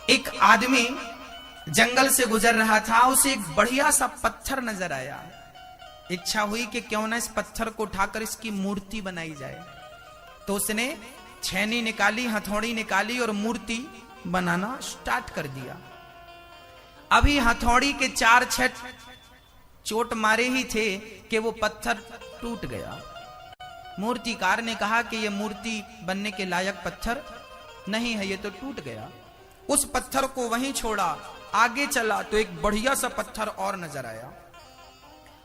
एक आदमी जंगल से गुजर रहा था, उसे एक बढ़िया सा पत्थर नजर आया। इच्छा हुई कि क्यों ना इस पत्थर को उठाकर इसकी मूर्ति बनाई जाए। तो उसने छेनी निकाली, हथौड़ी निकाली और मूर्ति बनाना स्टार्ट कर दिया। अभी हथौड़ी के 4 चोट मारे ही थे कि वो पत्थर टूट गया। मूर्तिकार ने कहा कि यह मूर्ति बनने के लायक पत्थर नहीं है, ये तो टूट गया। उस पत्थर को वहीं छोड़ा, आगे चला तो एक बढ़िया सा पत्थर और नजर आया।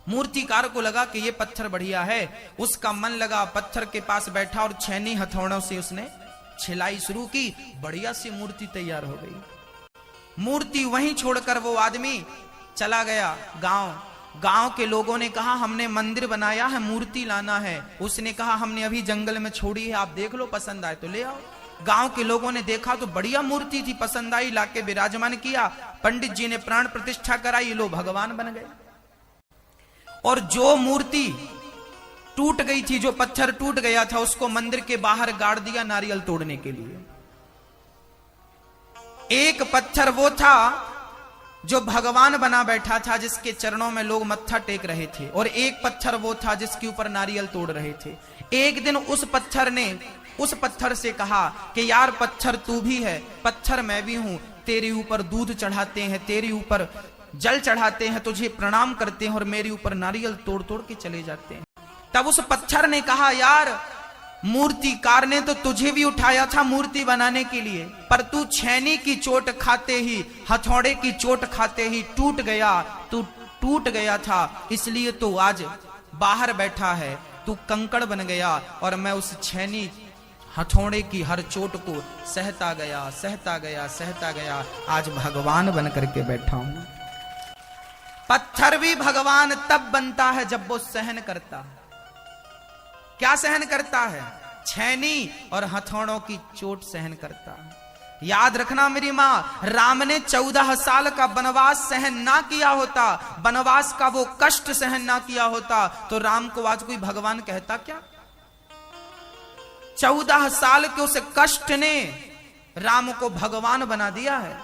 मूर्तिकार को लगा कि ये पत्थर बढ़िया है, उसका मन लगा, पत्थर के पास बैठा और छेनी हथौड़ों से उसने छिलाई शुरू की। बढ़िया सी मूर्ति तैयार हो गई। मूर्ति वहीं छोड़कर वो आदमी चला गया गांव के लोगों ने कहा हमने मंदिर बनाया है, मूर्ति लाना है। उसने कहा हमने अभी जंगल में छोड़ी है, आप देख लो, पसंद आए तो ले आओ। गांव के लोगों ने देखा तो बढ़िया मूर्ति थी, पसंद आई, लाके विराजमान किया। पंडित जी ने प्राण प्रतिष्ठा कराई, लो भगवान बन गए। और जो मूर्ति टूट गई थी, जो पत्थर टूट गया था, उसको मंदिर के बाहर गाड़ दिया नारियल तोड़ने के लिए। एक पत्थर वो था जो भगवान बना बैठा था, जिसके चरणों में लोग मत्था टेक रहे थे, और एक पत्थर वो था जिसके ऊपर नारियल तोड़ रहे थे। एक दिन उस पत्थर ने उस पत्थर से कहा कि यार पत्थर तू भी है, पत्थर मैं भी हूं, तेरे ऊपर दूध चढ़ाते हैं, तेरे ऊपर जल चढ़ाते हैं, तुझे प्रणाम करते हैं और मेरे ऊपर नारियल तोड़ तोड़ के चले जाते हैं। तब उस पत्थर ने कहा यार मूर्तिकार ने तो तुझे भी उठाया था मूर्ति बनाने के लिए, पर तू छेनी की चोट खाते ही, हथौड़े की चोट खाते ही टूट गया, तू टूट गया था, इसलिए तू आज बाहर बैठा है, तू कंकड़ बन गया। और मैं उस छेनी हथौड़े की हर चोट को सहता गया, सहता गया, सहता गया, आज भगवान बन करके बैठा हूं। पत्थर भी भगवान तब बनता है जब वो सहन करता है। क्या सहन करता है? छेनी और हथौड़ों की चोट सहन करता है। याद रखना मेरी मां, राम ने 14 साल का वनवास सहन ना किया होता, वनवास का वो कष्ट सहन ना किया होता, तो राम को आज कोई भगवान कहता क्या? 14 साल के उस कष्ट ने राम को भगवान बना दिया है।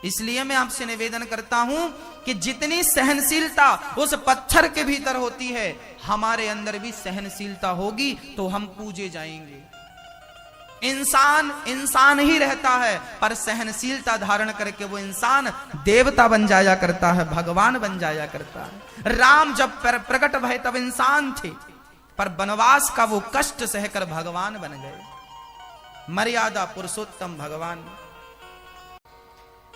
इसलिए मैं आपसे निवेदन करता हूं कि जितनी सहनशीलता उस पत्थर के भीतर होती है, हमारे अंदर भी सहनशीलता होगी तो हम पूजे जाएंगे। इंसान ही रहता है, पर सहनशीलता धारण करके वो इंसान देवता बन जाया करता है, भगवान बन जाया करता है। राम जब प्रकट भय तब इंसान थे, पर वनवास का वो कष्ट सहकर भगवान बन गए। मर्यादा पुरुषोत्तम भगवान।